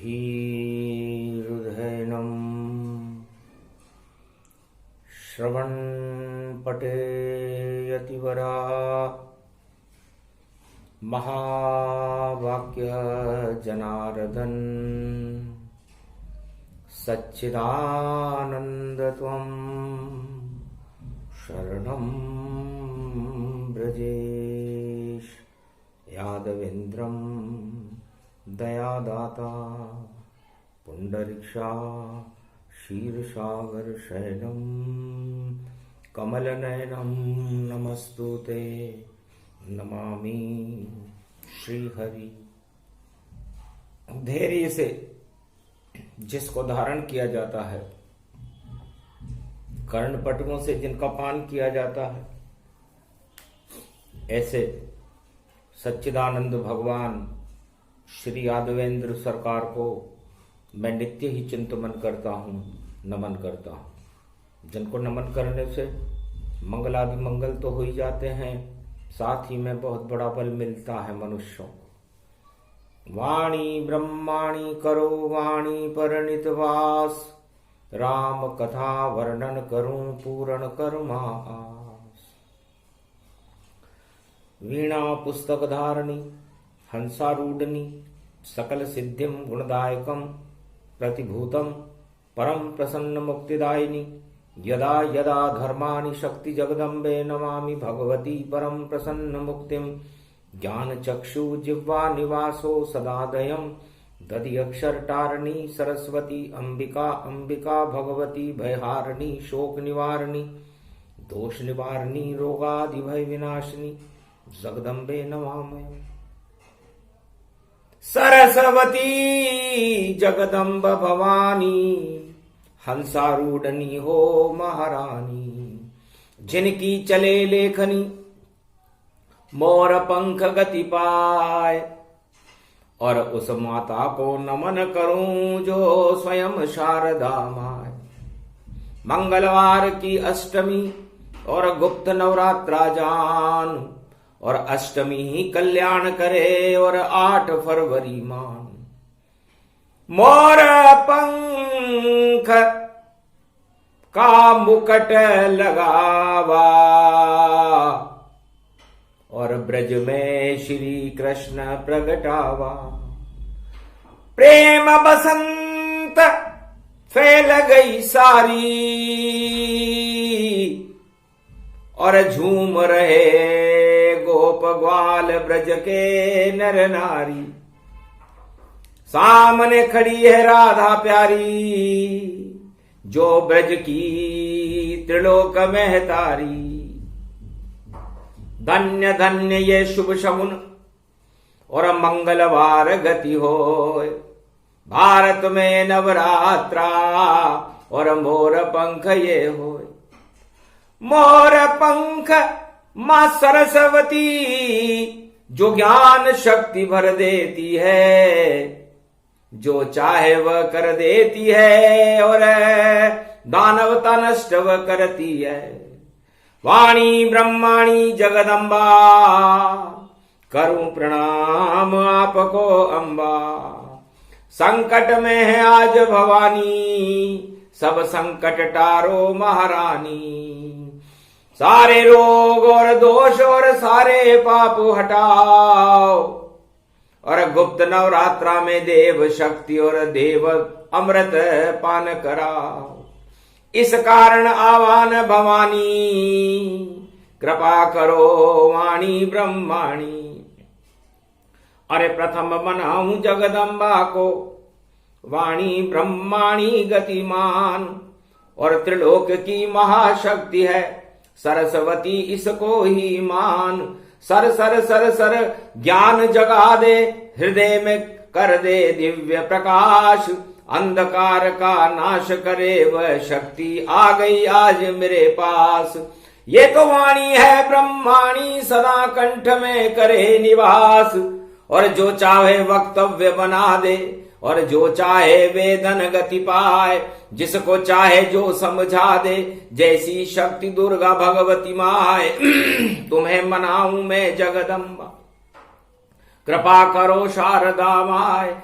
धीरुधैनं श्रवणपटेयतिवरा महावाक्य जनार्दन सच्चिदानन्दत्वं शरणं ब्रजेश यादवेन्द्रं दयादाता पुंडरीक्षा क्षीरसागर शयनं कमलनयनं नमस्तुते नमामि श्रीहरि। धैर्य से जिसको धारण किया जाता है, कर्णपटुओं से जिनका पान किया जाता है, ऐसे सच्चिदानंद भगवान श्री यादवेंद्र सरकार को मैं नित्य ही चिंतन करता हूँ, नमन करता हूँ। जिनको नमन करने से मंगलादि मंगल तो हो ही जाते हैं, साथ ही में बहुत बड़ा बल मिलता है मनुष्यों को। वाणी ब्रह्माणी करो वाणी परनित वास, राम कथा वर्णन करूं पूर्ण कर्मास। वीणा पुस्तक धारणी हंसारूढ़नी सकल सिद्धिम गुणदायकम प्रतिभूतम परम प्रसन्न मुक्तिदायिनी। यदा यदा धर्माणि शक्ति जगदम्बे नमामि भगवती परम प्रसन्न मुक्तिम। ज्ञान चक्षु जिह्वा निवासो सदादयम दधि अक्षर टारणी सरस्वती अंबिका अंबिका भगवती भयहारिणी शोक निवारणी दोष निवारणी रोगादि भय विनाशिनी जगदम्बे नमामि। सरस्वती जगदम्ब भवानी हंसारूढ़नी हो महारानी। जिनकी चले लेखनी मोर पंख गति पाए, और उस माता को नमन करूं जो स्वयं शारदा माय। मंगलवार की अष्टमी और गुप्त नवरात्रा जान, और अष्टमी ही कल्याण करे और 8 फरवरी मान। मोर पंख का मुकट लगावा, और ब्रज में श्री कृष्ण प्रगटावा। प्रेम बसंत फैल गई सारी, और झूम रहे गोप ग्वाल ब्रज के नर नारी। सामने खड़ी है राधा प्यारी, जो ब्रज की त्रिलोक महतारी। धन्य धन्य ये शुभ शगुन और मंगलवार गति होय। भारत में नवरात्रा और मोर पंख ये होय। मोर पंख मां सरस्वती जो ज्ञान शक्ति भर देती है, जो चाहे वह कर देती है, और दानवता नष्ट वह करती है। वाणी ब्रह्माणी जगदम्बा करूं प्रणाम आपको अम्बा। संकट में है आज भवानी, सब संकट टारो महारानी। सारे रोग और दोष और सारे पाप हटाओ, और गुप्त नवरात्रा में देव शक्ति और देव अमृत पान कराओ। इस कारण आवान भवानी, कृपा करो वाणी ब्रह्माणी। अरे प्रथम मनाऊं जगदम्बा को, वाणी ब्रह्माणी गतिमान। और त्रिलोक की महाशक्ति है सरस्वती, इसको ही मान। सर सर सर सर ज्ञान जगा दे, हृदय में कर दे दिव्य प्रकाश। अंधकार का नाश करे वह शक्ति, आ गई आज मेरे पास। ये तो वाणी है ब्रह्माणी, सदा कंठ में करे निवास। और जो चाहे वक्तव्य बना दे, और जो चाहे वेदन गति पाए। जिसको चाहे जो समझा दे, जैसी शक्ति दुर्गा भगवती माए। तुम्हें मनाऊं मैं जगदम्बा, कृपा करो शारदा माए।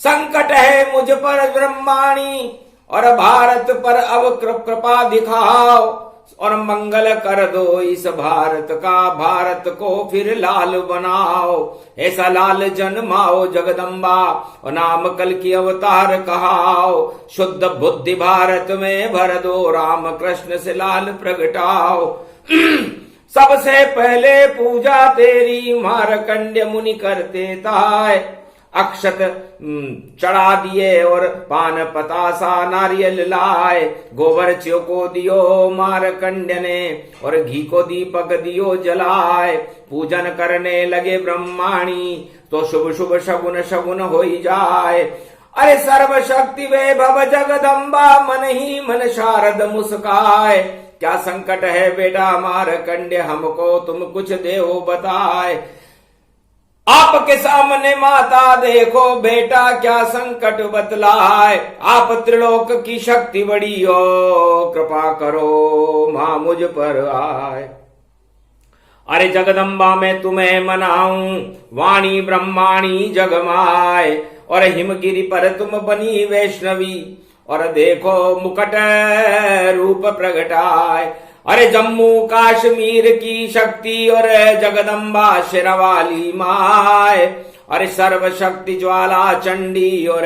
संकट है मुझ पर ब्रह्माणी, और भारत पर अब कृपा दिखाओ, और मंगल कर दो इस भारत का, भारत को फिर लाल बनाओ। ऐसा लाल जन्माओ जगदम्बा, और नाम कल की अवतार कहाओ। शुद्ध बुद्धि भारत में भर दो, राम कृष्ण से लाल प्रगटाओ। सबसे पहले पूजा तेरी मारकंड्य मुनि करते ताय, अक्षत चढ़ा दिए और पान पतासा नारियल लाए। गोबर च्यो को दियो मारकंड्य ने, और घी को दीपक दियो जलाए। पूजन करने लगे ब्रह्माणी, तो शुभ शुभ शगुन शगुन होई जाए। अरे सर्व शक्ति वे भव जगदम्बा, मन ही मन शारद मुस्काए। क्या संकट है बेटा मारकंड्य, हमको तुम कुछ देहो बताए। आपके सामने माता देखो बेटा, क्या संकट बतलाए। आप त्रिलोक की शक्ति बड़ी हो, कृपा करो मां मुझ पर आए। अरे जगदम्बा मैं तुम्हें मनाऊं, वाणी ब्रह्माणी जगमाए। और हिमगिरी पर तुम बनी वैष्णवी, और देखो मुकुट रूप प्रगटाए। अरे जम्मू काश्मीर की शक्ति, और जगदम्बा शेरवाली माए। अरे सर्व शक्ति ज्वाला चंडी, और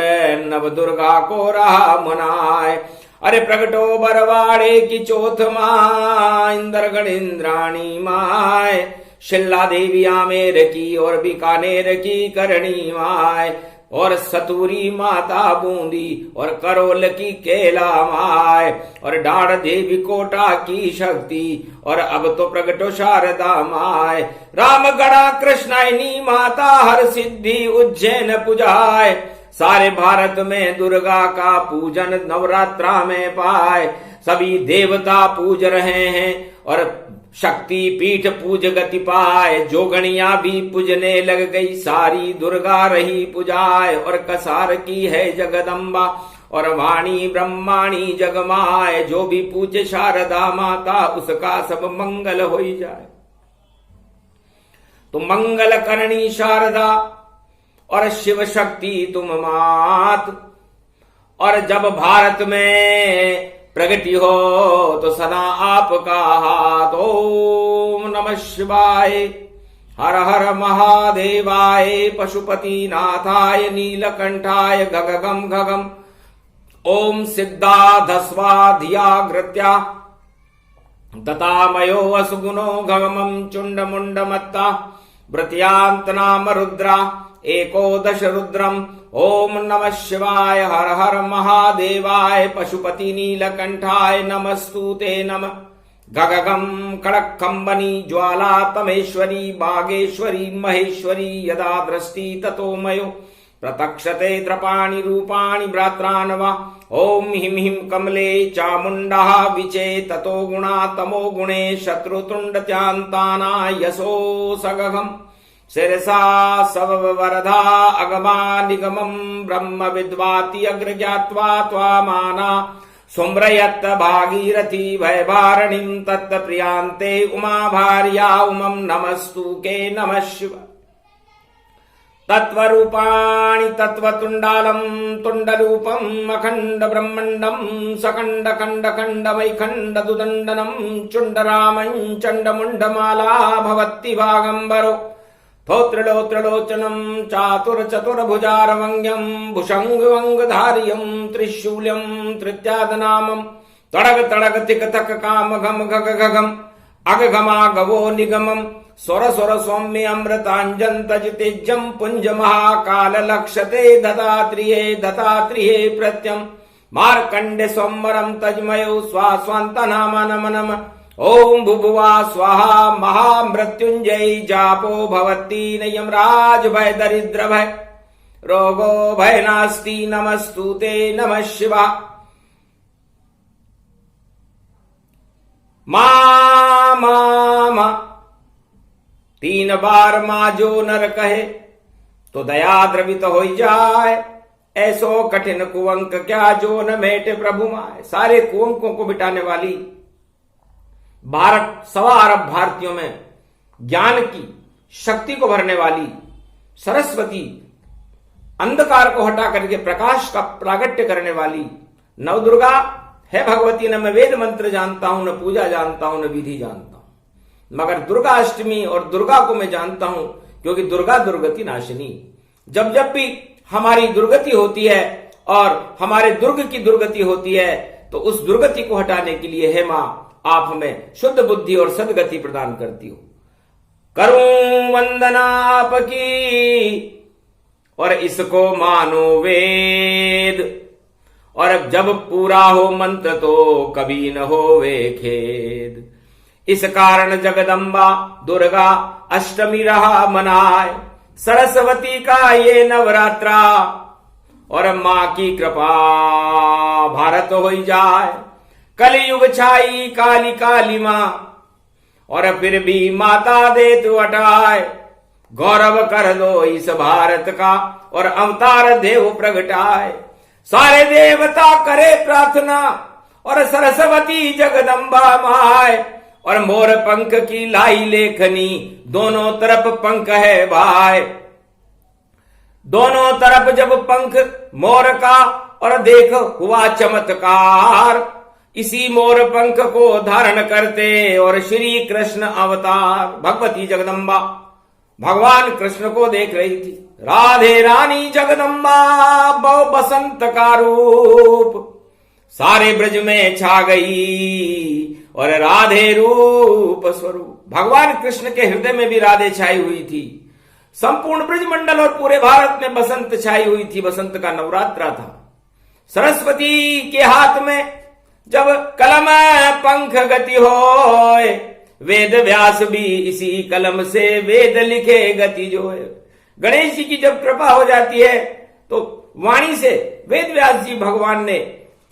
नव दुर्गा को रहा मनाए। अरे प्रगटो बरवाड़े की चौथ माँ, इंद्रगण इंद्राणी माए। शिल्ला देवी आमेर की, और बीकानेर की करणी माए। और सतुरी माता बूंदी, और करोल की केला माए। और डाढ़ देवी कोटा की शक्ति, और अब तो प्रगटो शारदा माए। रामगढ़ा कृष्णायनी माता, हर सिद्धि उज्जैन पुजाए। सारे भारत में दुर्गा का पूजन नवरात्रा में पाए। सभी देवता पूज रहे हैं, और शक्ति पीठ पूज गति पाए। जोगणिया भी पूजने लग गई, सारी दुर्गा रही पुजाए। और कसार की है जगदम्बा, और वाणी ब्रह्माणी जगमाए। जो भी पूजे शारदा माता, उसका सब मंगल हो जाए। तो मंगल करणी शारदा, और शिव शक्ति तुम मात। और जब भारत में प्रगति हो, तो सदा आपका हाथ। ओम नमः शिवाय, हर हर महादेवाय, पशुपति नाथाय, नीलकंठाय गगगम गगम। ओम सिद्धाधस्वाधियाग्रत्या, दतामयो असुगुणो गगमं चुंडमुंडमत्ता। वृत्यांत नाम रुद्रा, एकोदश रुद्रम। ओम नमः शिवाय, हर हर महादेवाय, पशुपति नीलकंठाय नमस्तुते नमः। गगगम कड़कंबनी ज्वाला तमेश्वरी, बागेश्वरी महेश्वरी, यदा दृष्टि ततो मयो प्रतक्षते त्रपाणि रूपाणि भ्रात्रान् वा। ओम हिम हिम कमले चामुंडा विचे, ततो गुणा तमो गुणे, शत्रुतुंड यशो सगघम। शिरसा सवरधा अगमा निगमं, ब्रह्म विद्वाति अग्र ज्ञात्वा त्वामाना। सुम्रयत भागीरथी भयभारणीं, तत् प्रियांते उमा भार्या उमं। नमस्तु के नमः शिव। तत्वरूपाणि तत्वतुण्डालं, तुण्डरूपम् अखण्ड ब्रह्मण्डं, सकण्ड खण्ड खण्डमैखण्ड दुदण्डनं। चुण्डरामं चण्डमुण्डमाला भवति भागम्बरो। थोत्रिलोत्रलोचनं चातुर चतुर्भुजारवंग्यं, भुषंगवंगधार्यं त्रिशूल्यं तृत्यादनामं। तड़ग तड़ग तिक तक काम घम घग घगम, अगघमा गवो निगमं। स्वर स्वर सौम्य अमृतांजन तज तेजं, पुंज महाकाल लक्षते दत्तात्रेये दत्तात्रेये प्रत्यं। मार्कंडे सोमरं तजमयो स्वास्वन्तनाम नम नम। ओम भुभुवा स्वाहा महामृत्युंजय, जापो भवती न यमराज भय दरिद्र भय, रोगो भय नास्ति। नमस्तुते नमः शिवा। मां मां मां 3 बार मां जो नर कहे, तो दया द्रवित हो जाए। ऐसो कठिन कुअंक क्या जो न मेटे प्रभु माए। सारे कुअंकों को मिटाने वाली, भारत 1.25 अरब भारतीयों में ज्ञान की शक्ति को भरने वाली सरस्वती अंधकार को हटा करके प्रकाश का प्रागट्य करने वाली नवदुर्गा है भगवती। न मैं वेद मंत्र जानता हूं, न पूजा जानता हूं, न विधि जानता हूं, मगर दुर्गा अष्टमी और दुर्गा को मैं जानता हूं, क्योंकि दुर्गा दुर्गति नाशिनी। जब जब भी हमारी दुर्गति होती है और हमारे दुर्ग की दुर्गति होती है, तो उस दुर्गति को हटाने के लिए हे मां आप हमें शुद्ध बुद्धि और सदगति प्रदान करती हो। करूं वंदना आपकी और इसको मानो वेद, और जब पूरा हो मंत्र तो कभी न होवे खेद। इस कारण जगदम्बा दुर्गा अष्टमी रहा मनाए, सरस्वती का ये नवरात्रा, और मां की कृपा भारत हो जाए। कलयुग छाई काली काली मां, और फिर भी माता दे तू हटाए। गौरव कर दो इस भारत का, और अवतार देव प्रगटाए। सारे देवता करे प्रार्थना, और सरस्वती जगदम्बा माए। और मोर पंख की लाई लेखनी, दोनों तरफ पंख है भाई। दोनों तरफ जब पंख मोर का, और देख हुआ चमत्कार। इसी मोर पंख को धारण करते और श्री कृष्ण अवतार। भगवती जगदम्बा भगवान कृष्ण को देख रही थी। राधे रानी जगदम्बा बहु बसंत का रूप, सारे ब्रज में छा गई और राधे रूप स्वरूप। भगवान कृष्ण के हृदय में भी राधे छाई हुई थी। संपूर्ण ब्रज मंडल और पूरे भारत में बसंत छाई हुई थी। बसंत का नवरात्रा था। सरस्वती के हाथ में जब कलम पंख गति होए, वेद व्यास भी इसी कलम से वेद लिखे गति जो है। गणेश जी की जब कृपा हो जाती है तो वाणी से वेद व्यास जी भगवान ने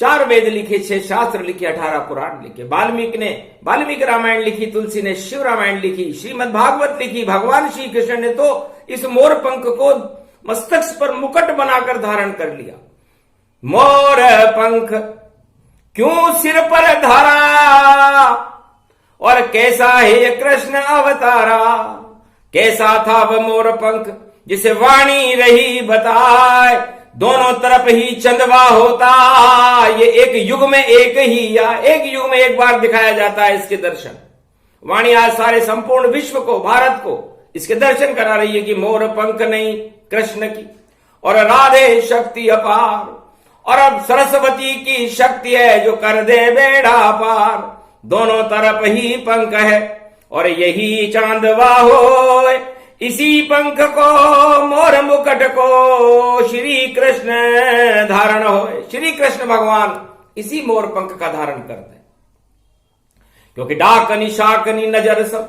4 वेद लिखे, 6 शास्त्र लिखे, 18 पुराण लिखे। वाल्मीकि ने वाल्मीकि रामायण लिखी, तुलसी ने शिव रामायण लिखी, श्रीमद् भागवत लिखी। भगवान श्री कृष्ण ने तो इस मोर पंख को मस्तक पर मुकुट बनाकर धारण कर लिया। मोर पंख क्यों सिर पर धारा, और कैसा है कृष्ण अवतारा। कैसा था वह मोर पंख जिसे वाणी रही बताए। दोनों तरफ ही चंदवा होता, ये एक युग में एक ही, या एक युग में एक बार दिखाया जाता है इसके दर्शन। वाणी आज सारे संपूर्ण विश्व को, भारत को इसके दर्शन करा रही है कि मोर पंख नहीं कृष्ण की, और राधे शक्ति अपार, और अब सरस्वती की शक्ति है जो कर दे बेड़ा पार। दोनों तरफ ही पंख है और यही चांदवा हो। इसी पंख को मोर मुकुट को श्री कृष्ण धारण हो। श्री कृष्ण भगवान इसी मोर पंख का धारण करते हैं, क्योंकि डाकनी शाकनी नजर सब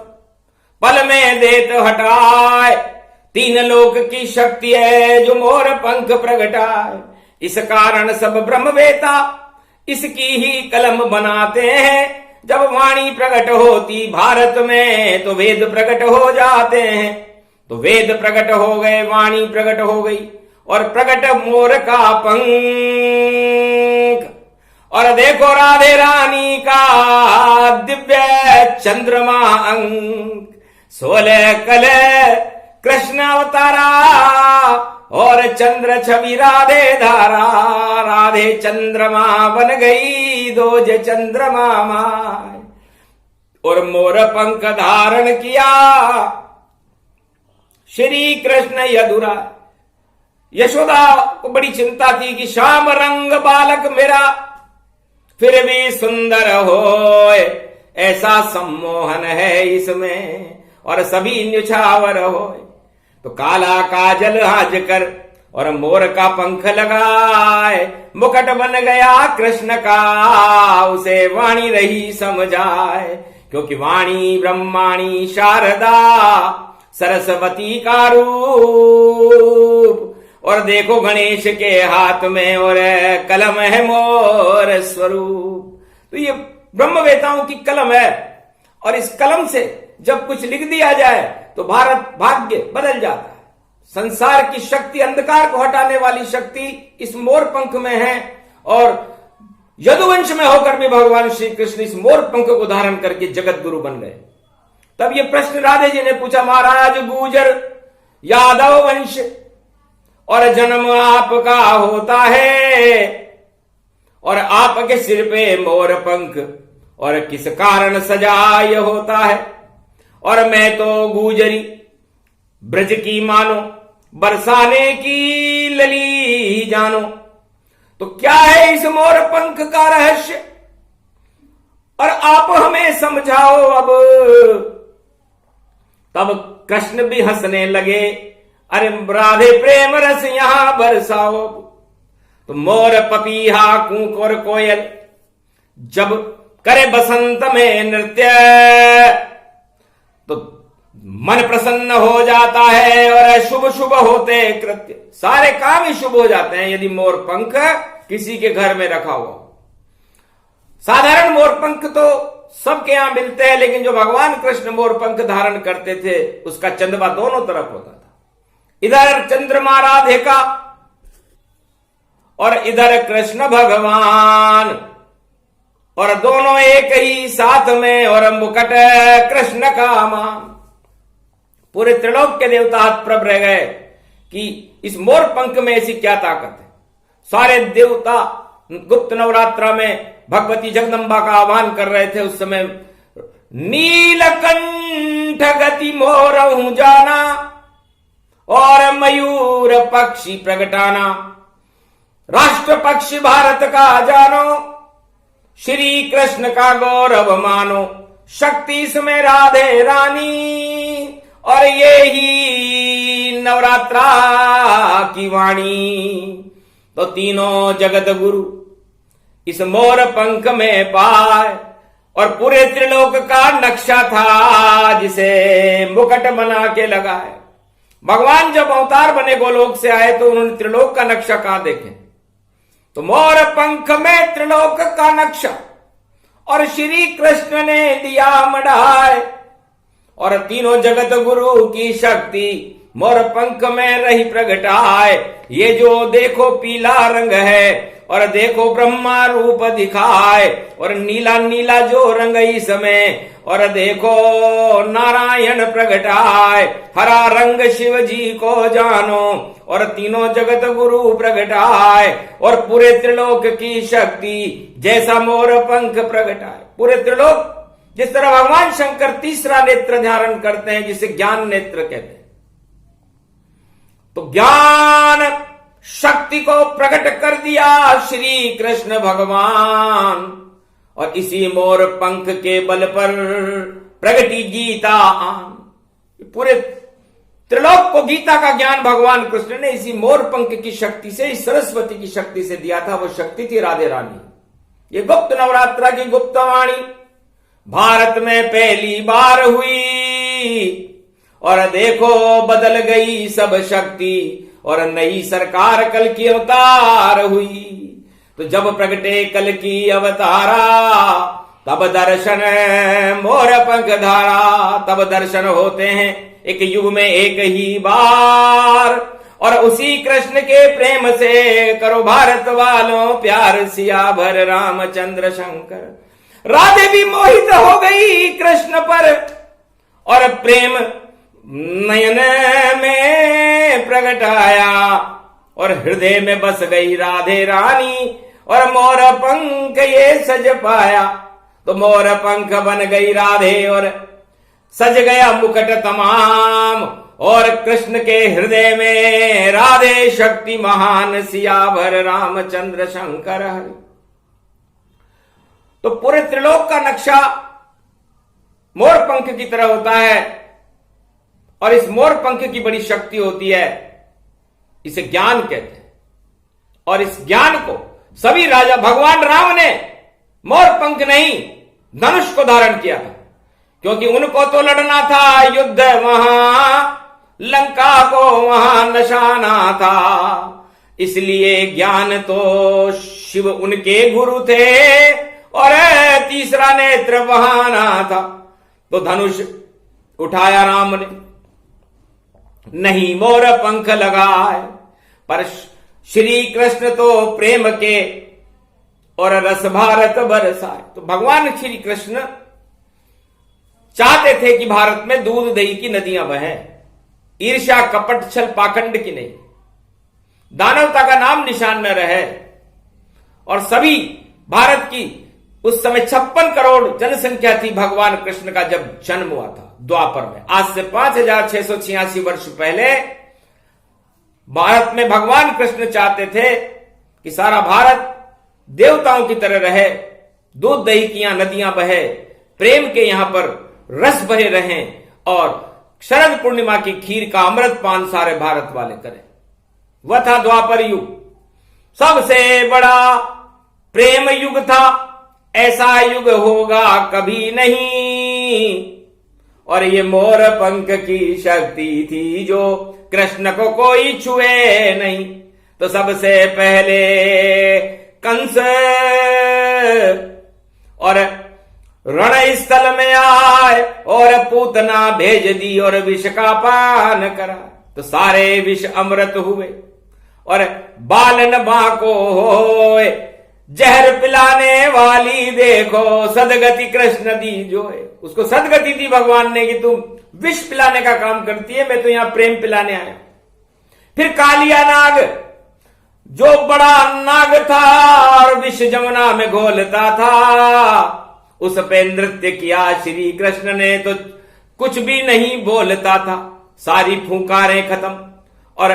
पल में देत हटाए। 3 लोक की शक्ति है जो मोर पंख प्रगटाए। इस कारण सब ब्रह्मवेता इसकी ही कलम बनाते हैं। जब वाणी प्रकट होती भारत में तो वेद प्रकट हो जाते हैं। तो वेद प्रकट हो गए, वाणी प्रकट हो गई, और प्रकट मोर का पंख। और देखो राधे रानी का दिव्य चंद्रमा अंक। 16 कल कृष्ण अवतारा, और चंद्र छवि राधे धारा। राधे चंद्रमा बन गई दोज चंद्रमा माय, और मोर पंख धारण किया श्री कृष्ण यदुरा। यशोदा को बड़ी चिंता थी कि श्याम रंग बालक मेरा फिर भी सुंदर होए। ऐसा सम्मोहन है इसमें, और सभी न्यौछावर होए। तो काला काजल हाज कर और मोर का पंख लगाए। मुकुट बन गया कृष्ण का, उसे वाणी रही समझाए। क्योंकि वाणी ब्रह्माणी शारदा सरस्वती का रूप। और देखो गणेश के हाथ में और कलम है मोर स्वरूप। तो ये ब्रह्मवेताओं की कलम है, और इस कलम से जब कुछ लिख दिया जाए तो भारत भाग्य बदल जाता है। संसार की शक्ति, अंधकार को हटाने वाली शक्ति इस मोर पंख में है। और यदुवंश में होकर भी भगवान श्री कृष्ण इस मोर पंख को धारण करके जगत गुरु बन गए। तब ये प्रश्न राधे जी ने पूछा, महाराज गुजर यादव वंश और जन्म आपका होता है, और आपके सिर पे मोर पंख, और किस कारण सजाय होता है। और मैं तो गुजरी ब्रज की मानो, बरसाने की लली जानो। तो क्या है इस मोर पंख का रहस्य, और आप हमें समझाओ अब। तब कृष्ण भी हंसने लगे, अरे राधे प्रेम रस यहां बरसाओ। तो मोर पपीहा कूक और कोयल जब करे बसंत में नृत्य, तो मन प्रसन्न हो जाता है, और शुभ शुभ होते कृत्य, सारे काम ही शुभ हो जाते हैं यदि मोर पंख किसी के घर में रखा हुआ। साधारण मोर पंख तो सबके यहां मिलते हैं, लेकिन जो भगवान कृष्ण मोर पंख धारण करते थे उसका चंदवा दोनों तरफ होता था। इधर चंद्रमा राधे का और इधर कृष्ण भगवान, और दोनों एक ही साथ में, और मुकुट कृष्ण का मान। पूरे त्रिलोक के देवता हतप्रभ रह गए कि इस मोर पंख में ऐसी क्या ताकत है। सारे देवता गुप्त नवरात्रा में भगवती जगदम्बा का आह्वान कर रहे थे। उस समय नीलकंठ गति मोरहु जाना, और मयूर पक्षी प्रगटाना, राष्ट्र पक्षी भारत का जानो, श्री कृष्ण का गौरव मानो, शक्ति इसमें राधे रानी, और ये ही नवरात्रा की वाणी। तो तीनों जगत गुरु इस मोर पंख में पाए, और पूरे त्रिलोक का नक्शा था जिसे मुकुट बना के लगाए। भगवान जब अवतार बने गोलोक से आए तो उन्होंने त्रिलोक का नक्शा कहां देखे, तो मोर पंख में त्रिलोक का नक्शा, और श्री कृष्ण ने दिया मढ़ाए, और तीनों जगत गुरु की शक्ति मोर पंख में रही प्रगटाए। ये जो देखो पीला रंग है, और देखो ब्रह्मा रूप दिखाए, और नीला नीला जो रंग इसमें, और देखो नारायण प्रगटाए। हरा रंग शिव जी को जानो, और तीनों जगत गुरु प्रगटाए, और पूरे त्रिलोक की शक्ति जैसा मोर पंख प्रगटाए। पूरे त्रिलोक, जिस तरह भगवान शंकर तीसरा नेत्र धारण करते हैं जिसे ज्ञान नेत्र कहते हैं, तो ज्ञान शक्ति को प्रकट कर दिया श्री कृष्ण भगवान, और इसी मोर पंख के बल पर प्रगटी गीता आन। पूरे त्रिलोक को गीता का ज्ञान भगवान कृष्ण ने इसी मोर पंख की शक्ति से, इस सरस्वती की शक्ति से दिया था। वो शक्ति थी राधे रानी। ये गुप्त नवरात्रा की गुप्तवाणी भारत में पहली बार हुई, और देखो बदल गई सब शक्ति, और नई सरकार कल की अवतार हुई। तो जब प्रगटे कल की अवतारा, तब दर्शन मोर पंख धारा। तब दर्शन होते हैं एक युग में एक ही बार, और उसी कृष्ण के प्रेम से करो भारत वालों प्यार, सिया भर रामचंद्र शंकर। राधे भी मोहित हो गई कृष्ण पर, और प्रेम नयन में प्रगटाया, और हृदय में बस गई राधे रानी, और मोर पंख ये सज पाया। तो मोर पंख बन गई राधे, और सज गया मुकुट तमाम, और कृष्ण के हृदय में राधे शक्ति महान, सियावर रामचंद्र शंकर हरि। तो पूरे त्रिलोक का नक्शा मोर पंख की तरह होता है, और इस मोर पंख की बड़ी शक्ति होती है, इसे ज्ञान कहते हैं। और इस ज्ञान को सभी राजा, भगवान राम ने मोर पंख नहीं धनुष को धारण किया था, क्योंकि उनको तो लड़ना था युद्ध, वहां लंका को वहां नशाना था। इसलिए ज्ञान तो शिव उनके गुरु थे, और तीसरा नेत्र वहां था। तो धनुष उठाया राम ने, नहीं मोर पंख लगाए, पर श्री कृष्ण तो प्रेम के और रस भारत बरसाए। तो भगवान श्री कृष्ण चाहते थे कि भारत में दूध दही की नदियां बहें, ईर्ष्या कपट छल पाखंड की नहीं। दानवता का नाम निशान न रहे और सभी भारत की उस समय 56 करोड़ जनसंख्या थी भगवान कृष्ण का जब जन्म हुआ था द्वापर में। आज से 5686 वर्ष पहले भारत में भगवान कृष्ण चाहते थे कि सारा भारत देवताओं की तरह रहे, दूध दही की यहां नदियां बहे, प्रेम के यहां पर रस भरे रहें और शरद पूर्णिमा की खीर का अमृत पान सारे भारत वाले करें। वह था द्वापर युग, सबसे बड़ा प्रेम युग था, ऐसा युग होगा कभी नहीं। और ये मोर पंख की शक्ति थी जो कृष्ण को कोई छुए नहीं। तो सबसे पहले कंस और रण स्थल में आए और पूतना भेज दी और विष का पान करा। तो सारे विष अमृत हुए और बालन बाको होए, जहर पिलाने वाली देखो सदगति कृष्ण दी जो है। उसको सदगति दी भगवान ने कि तुम विष पिलाने का काम करती है, मैं तो यहां प्रेम पिलाने आया। फिर कालिया नाग जो बड़ा नाग था और विष जमुना में घोलता था, उस पे नृत्य किया श्री कृष्ण ने, तो कुछ भी नहीं बोलता था, सारी फूंकारें खत्म। और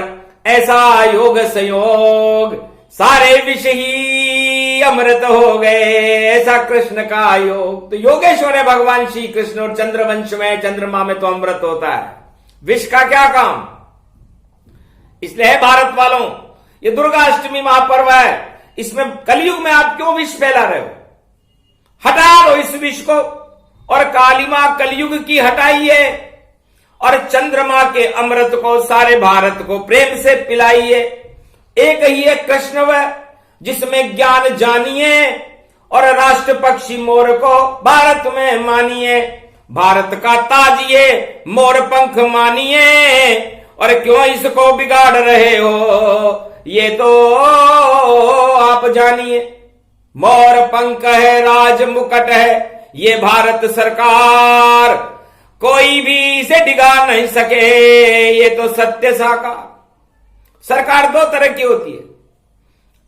ऐसा योग संयोग सारे विष ही अमृत हो गए, ऐसा कृष्ण का योग। तो योगेश्वर है भगवान श्री कृष्ण। और चंद्रवंश में चंद्रमा में तो अमृत होता है, विष का क्या काम। इसलिए है भारत वालों, ये दुर्गा अष्टमी महापर्व है, इसमें कलयुग में आप क्यों विष फैला रहे हो? हटा दो इस विष को और काली मां कलयुग की हटाइए और चंद्रमा के अमृत को सारे भारत को प्रेम से पिलाइए। एक ही एक कृष्ण वह जिसमें ज्ञान जानिए और राष्ट्र पक्षी मोर को भारत में मानिए। भारत का ताज ये मोर पंख मानिए और क्यों इसको बिगाड़ रहे हो ये तो आप जानिए। मोर पंख है, राज मुकुट है ये भारत सरकार, कोई भी इसे डिगा नहीं सके, ये तो सत्य साकार। सरकार दो तरह की होती है,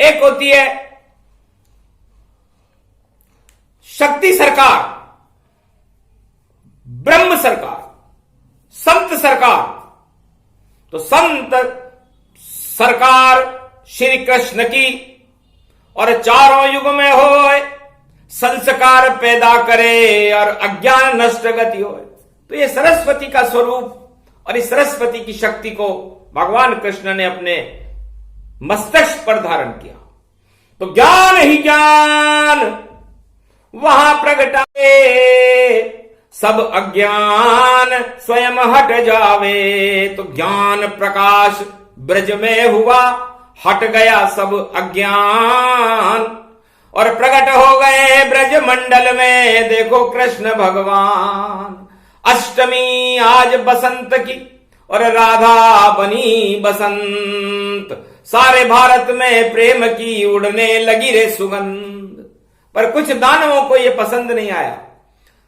एक होती है शक्ति सरकार, ब्रह्म सरकार, संत सरकार। तो संत सरकार श्री कृष्ण की और चारों युग में होए, संस्कार पैदा करे और अज्ञान नष्ट गति होए। तो ये सरस्वती का स्वरूप और इस सरस्वती की शक्ति को भगवान कृष्ण ने अपने मस्तिष्क पर धारण किया। तो ज्ञान ही ज्ञान वहां प्रगटाए, सब अज्ञान स्वयं हट जावे। तो ज्ञान प्रकाश ब्रज में हुआ, हट गया सब अज्ञान और प्रकट हो गए ब्रज मंडल में देखो कृष्ण भगवान। अष्टमी आज बसंत की और राधा बनी बसंत, सारे भारत में प्रेम की उड़ने लगी रे सुगंध। पर कुछ दानवों को यह पसंद नहीं आया,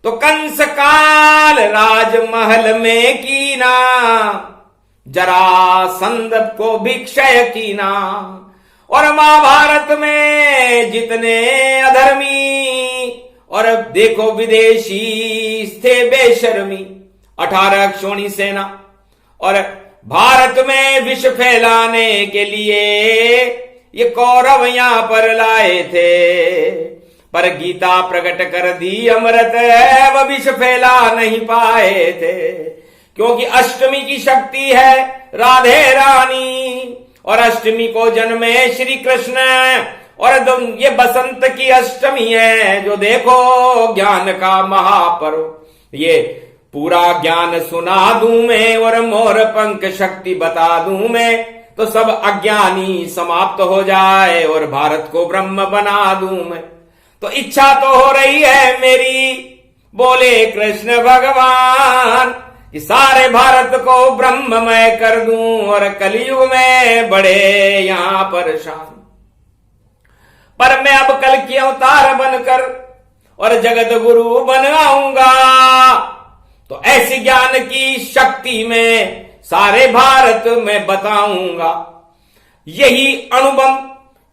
तो कंस काल राजमहल में कीना, जरासंध को भी क्षय कीना। और महाभारत में जितने अधर्मी और देखो विदेशी थे बेशर्मी, 18 अक्षोणी सेना और भारत में विष फैलाने के लिए ये कौरव यहां पर लाए थे। पर गीता प्रकट कर दी अमृत है, वह विष फैला नहीं पाए थे, क्योंकि अष्टमी की शक्ति है राधे रानी और अष्टमी को जन्मे श्री कृष्ण। और ये बसंत की अष्टमी है जो देखो ज्ञान का महापर्व। ये पूरा ज्ञान सुना दूं मैं और मोर पंख शक्ति बता दूं मैं, तो सब अज्ञानी समाप्त हो जाए और भारत को ब्रह्म बना दूं मैं। तो इच्छा तो हो रही है मेरी, बोले कृष्ण भगवान, कि सारे भारत को ब्रह्ममय कर दूं और कलयुग में बड़े यहां परेशान। पर मैं अब कल की अवतार बनकर और जगत गुरु बन आऊंगा, तो ऐसी ज्ञान की शक्ति में सारे भारत में बताऊंगा। यही अनुभव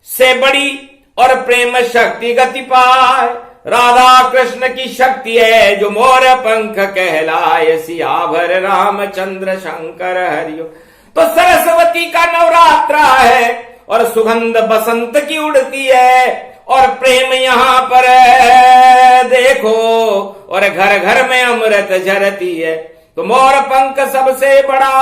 से बड़ी और प्रेम शक्ति गति पाए। राधा कृष्ण की शक्ति है जो मोर पंख कहलाए, सियावर रामचंद्र शंकर हरिओ। तो सरस्वती का नवरात्रा है और सुगंध बसंत की उड़ती है और प्रेम यहां पर देखो और घर घर में अमृत झरती है। तो मोर पंख सबसे बड़ा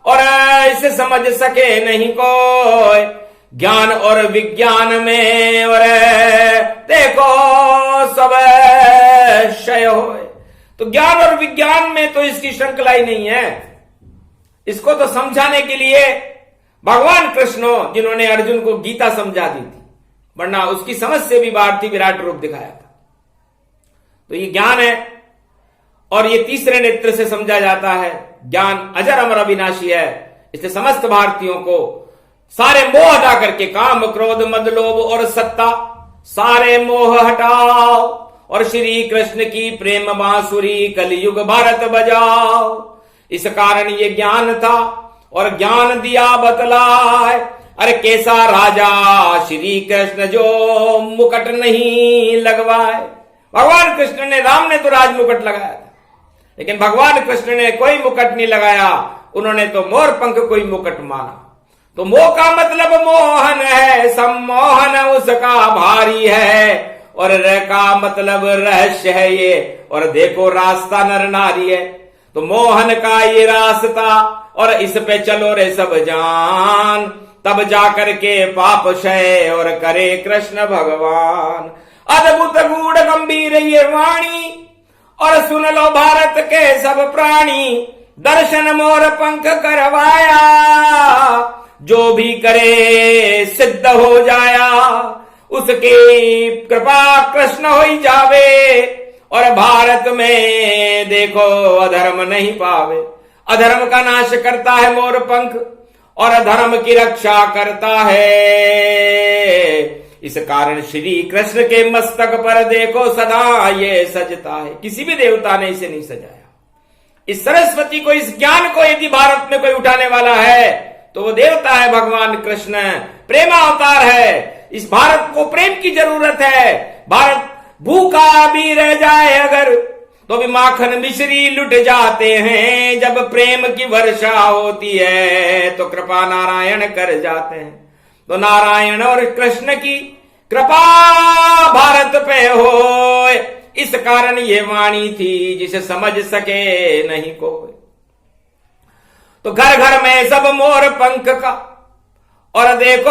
और इसे समझ सके नहीं कोई, ज्ञान और विज्ञान में और देखो सब क्षय होए। तो ज्ञान और विज्ञान में तो इसकी श्रृंखला ही नहीं है। इसको तो समझाने के लिए भगवान कृष्ण जिन्होंने अर्जुन को गीता समझा दी थी, वरना उसकी समझ से भी बाहर थी, विराट रूप दिखाया था। तो ये ज्ञान है और ये तीसरे नेत्र से समझा जाता है। ज्ञान अजर अमर अविनाशी है, इसलिए समस्त भारतीयों को सारे मोह हटा करके काम क्रोध मद लोभ और सत्ता सारे मोह हटाओ और श्री कृष्ण की प्रेम बांसुरी कलयुग भारत बजाओ। इस कारण ये ज्ञान था और ज्ञान दिया बतलाए। अरे कैसा राजा श्री कृष्ण जो मुकुट नहीं लगवाए। भगवान कृष्ण ने, राम ने तो राज मुकुट लगाया था, लेकिन भगवान कृष्ण ने कोई मुकुट नहीं लगाया, उन्होंने तो मोर पंख कोई मुकुट माना। तो मोह का मतलब मोहन है, सम्मोहन उसका भारी है, और र का मतलब रहस्य है ये, और देखो रास्ता नर नारी है। तो मोहन का ये रास्ता और इस पे चलो रे सब जान, तब जाकर के पाप क्षय और करे कृष्ण भगवान। अद्भुत गूढ़ गंभीर ये वाणी और सुन लो भारत के सब प्राणी, दर्शन मोर पंख करवाया, जो भी करे सिद्ध हो जाया, उसकी कृपा कृष्ण हो ही जावे, और भारत में देखो अधर्म नहीं पावे। अधर्म का नाश करता है मोर पंख और अधर्म की रक्षा करता है। इस कारण श्री कृष्ण के मस्तक पर देखो सदा ये सजता है, किसी भी देवता ने इसे नहीं सजाया। इस सरस्वती को, इस ज्ञान को यदि भारत में कोई उठाने वाला है तो वो देवता है भगवान कृष्ण, प्रेमावतार है। इस भारत को प्रेम की जरूरत है। भारत भूखा भी रह जाए अगर तो भी माखन मिश्री लुट जाते हैं, जब प्रेम की वर्षा होती है तो कृपा नारायण कर जाते हैं। तो नारायण और कृष्ण की कृपा भारत पे हो, इस कारण ये वाणी थी जिसे समझ सके नहीं कोई। तो घर घर में सब मोर पंख का और देखो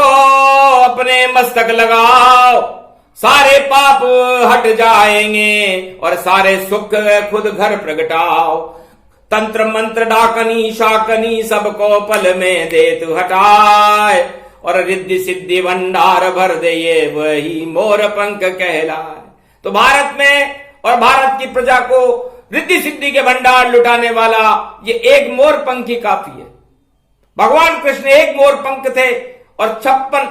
अपने मस्तक लगाओ, सारे पाप हट जाएंगे और सारे सुख खुद घर प्रगटाओ। तंत्र मंत्र डाकनी शाकनी सबको पल में देत हटाए, और रिद्धि सिद्धि भंडार भर दे ये वही मोर पंख कहलाए। तो भारत में और भारत की प्रजा को रिद्धि सिद्धि के भंडार लुटाने वाला ये एक मोर पंख ही काफी है। भगवान कृष्ण एक मोर पंख थे और 56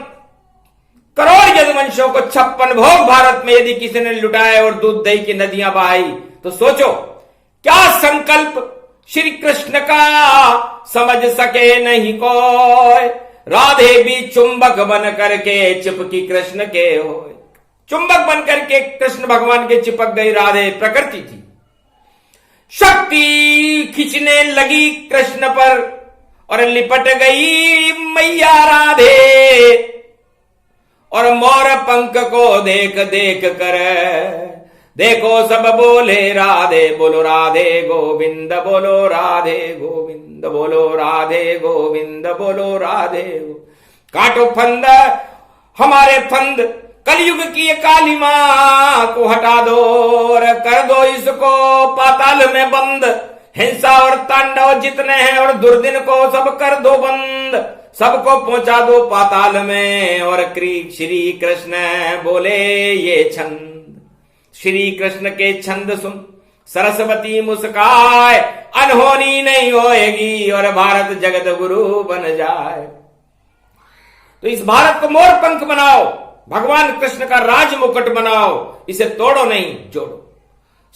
करोड़ यदुवंशों को 56 भोग भारत में यदि किसी ने लुटाए और दूध दही की नदियां बहाई, तो सोचो क्या संकल्प श्री कृष्ण का समझ सके नहीं कोई। राधे भी चुंबक बन करके चिपकी कृष्ण के हो, चुंबक बन करके कृष्ण भगवान के चिपक गई राधे। प्रकृति थी, शक्ति खींचने लगी कृष्ण पर और लिपट गई मैया राधे, और मोर पंख को देख देख कर देखो सब बोले राधे, बोलो राधे गोविंद, बोलो राधे गोविंद, बोलो राधे गोविंद, बोलो राधे। काटो फंद हमारे फंद, कलयुग की ये काली मां को हटा दो और कर दो इसको पाताल में बंद। हिंसा और तांडव जितने हैं और दुर्दिन को सब कर दो बंद, सबको पहुंचा दो पाताल में। और श्री कृष्ण बोले ये छंद, श्री कृष्ण के छंद सुन सरस्वती मुस्काए, अनहोनी नहीं होएगी और भारत जगत गुरु बन जाए। तो इस भारत को मोर पंख बनाओ, भगवान कृष्ण का राज मुकुट बनाओ, इसे तोड़ो नहीं जोड़ो।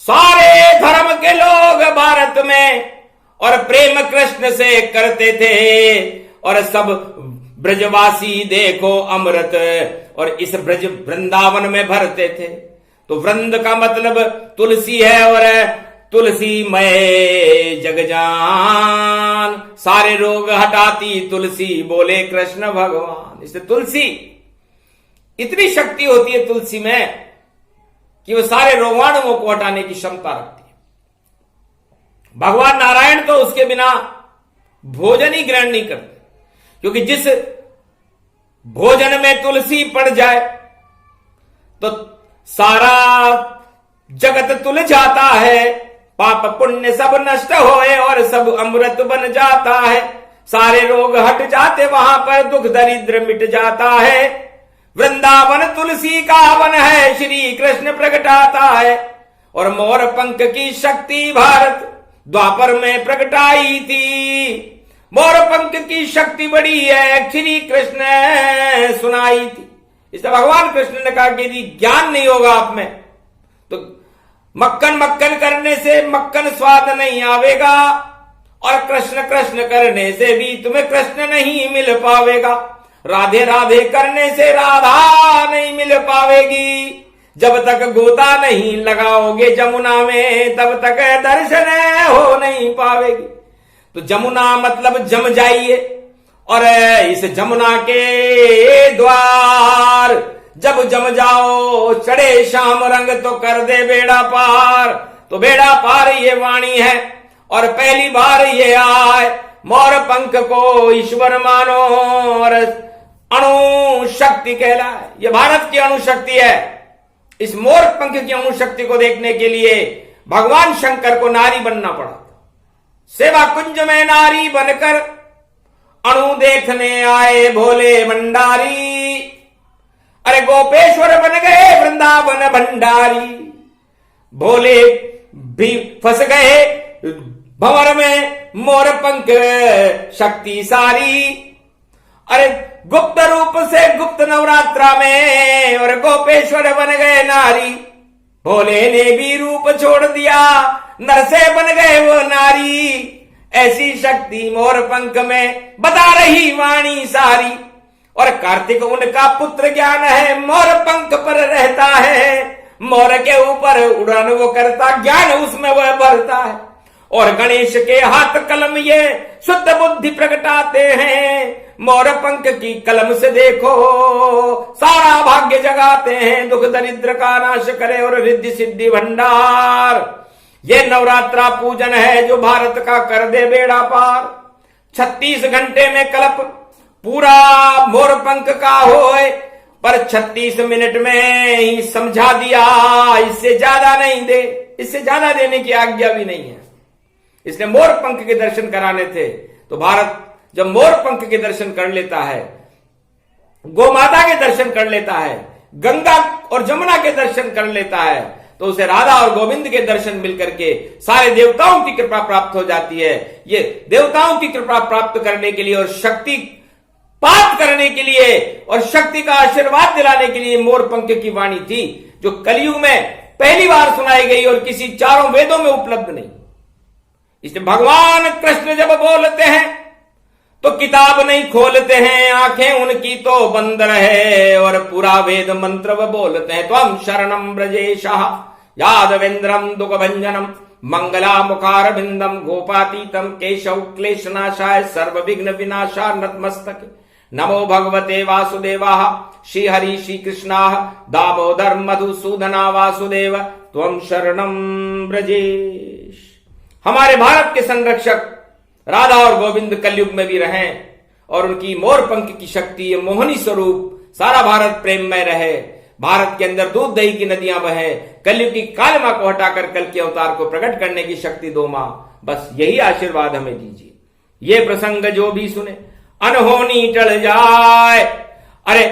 सारे धर्म के लोग भारत में और प्रेम कृष्ण से करते थे, और सब ब्रजवासी देखो अमृत, और इस ब्रज वृंदावन में भरते थे। तो वृंद का मतलब तुलसी है, और तुलसी मय जगजान, सारे रोग हटाती तुलसी, बोले कृष्ण भगवान। इसलिए तुलसी, इतनी शक्ति होती है तुलसी में कि वो सारे रोगाणुओं को हटाने की क्षमता रखती है। भगवान नारायण तो उसके बिना भोजन ही ग्रहण नहीं करते, क्योंकि जिस भोजन में तुलसी पड़ जाए तो सारा जगत तुल जाता है, पाप पुण्य सब नष्ट होए और सब अमृत बन जाता है, सारे रोग हट जाते, वहां पर दुख दरिद्र मिट जाता है। वृंदावन तुलसी का वन है, श्री कृष्ण प्रगटाता है, और मोर पंख की शक्ति भारत द्वापर में प्रगटाई थी। मोर पंख की शक्ति बड़ी है, श्री कृष्ण ने सुनाई थी। इसलिए भगवान कृष्ण ने कहा कि यदि ज्ञान नहीं होगा आप में तो मक्खन मक्खन करने से मक्खन स्वाद नहीं आवेगा, और कृष्ण कृष्ण करने से भी तुम्हें कृष्ण नहीं मिल पावेगा, राधे राधे करने से राधा नहीं मिल पावेगी। जब तक गोता नहीं लगाओगे जमुना में तब तक दर्शन हो नहीं पावेगी। तो जमुना मतलब जम जाइए, और इस जमुना के द्वार जब जम जाओ, चढ़े श्याम रंग तो कर दे बेड़ा पार। तो बेड़ा पार ये वाणी है, और पहली बार ये आए, मोर पंख को ईश्वर मानो और अणु शक्ति कहलाए। ये भारत की अणु शक्ति है। इस मोर पंख की अणु शक्ति को देखने के लिए भगवान शंकर को नारी बनना पड़ा। सेवा कुंज में नारी बनकर अणु देखने आए भोले भंडारी। अरे गोपेश्वर बन गए वृंदावन भंडारी, भोले भी फंस गए भंवर में मोर पंख शक्ति सारी। अरे गुप्त रूप से गुप्त नवरात्रा में और गोपेश्वर बन गए नारी, भोले ने भी रूप छोड़ दिया, नर से बन गए वो नारी। ऐसी शक्ति मोर पंख में बता रही वाणी सारी। और कार्तिक उनका पुत्र ज्ञान है, मोर पंख पर रहता है, मोर के ऊपर उड़ान वो करता, ज्ञान उसमें वह भरता है। और गणेश के हाथ कलम ये शुद्ध बुद्धि प्रगटाते हैं, मोर पंख की कलम से देखो सारा भाग्य जगाते हैं, दुख दरिद्र का नाश करे और रिद्धि सिद्धि भंडार। ये नवरात्रा पूजन है जो भारत का कर दे बेड़ा पार। 36 घंटे में कल्प पूरा मोर पंख का होए, पर 36 मिनट में ही समझा दिया, इससे ज्यादा नहीं दे, इससे ज्यादा देने की आज्ञा भी नहीं है। इसलिए मोर पंख के दर्शन कराने थे। तो भारत जब मोर पंख के दर्शन कर लेता है, गौ माता के दर्शन कर लेता है, गंगा और जमुना के दर्शन कर लेता है, तो उसे राधा और गोविंद के दर्शन मिलकर के सारे देवताओं की कृपा प्राप्त हो जाती है। ये देवताओं की कृपा प्राप्त करने के लिए और शक्ति पात करने के लिए और शक्ति का आशीर्वाद दिलाने के लिए मोर पंख की वाणी थी, जो कलयुग में पहली बार सुनाई गई और किसी चारों वेदों में उपलब्ध नहीं। इसलिए भगवान कृष्ण जब बोलते हैं तो किताब नहीं खोलते हैं, आंखें उनकी तो बंद रहे और पूरा वेद मंत्र वो बोलते हैं। त्वं शरणं ब्रजेशः यादवेन्द्रं दुःखभंजनम मंगला मुखार बिंदम गोपातीतम केशव क्लेशनाशाय सर्व विघ्न विनाशा नतमस्तक। नमो भगवते वासुदेवाः श्री हरि श्री कृष्णाः दामोदर मधुसूदना वासुदेव त्वं शरणं ब्रजेश। हमारे भारत के संरक्षक राधा और गोविंद कलयुग में भी रहें और उनकी मोर पंख की शक्ति मोहनी स्वरूप सारा भारत प्रेममय रहे। भारत के अंदर दूध दही की नदियां बहे, कलयुग की कालिमा को हटाकर कल के अवतार को प्रकट करने की शक्ति दो मां। बस यही आशीर्वाद हमें दीजिए। ये प्रसंग जो भी सुने अनहोनी टल जाए, अरे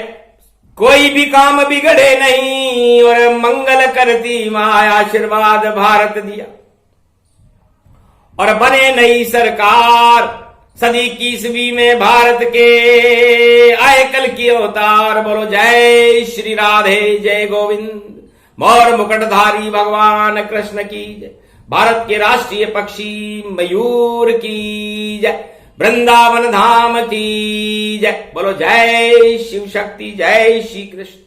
कोई भी काम बिगड़े नहीं और मंगल करती मां आशीर्वाद भारत दिया। और बने नई सरकार सदी की ईस्वी में भारत के आए कल की अवतार। बोलो जय श्री राधे जय गोविंद। मोर मुकुटधारी भगवान कृष्ण की जय। भारत के राष्ट्रीय पक्षी मयूर की जय। वृंदावन धाम की जय। बोलो जय शिव शक्ति, जय श्री कृष्ण।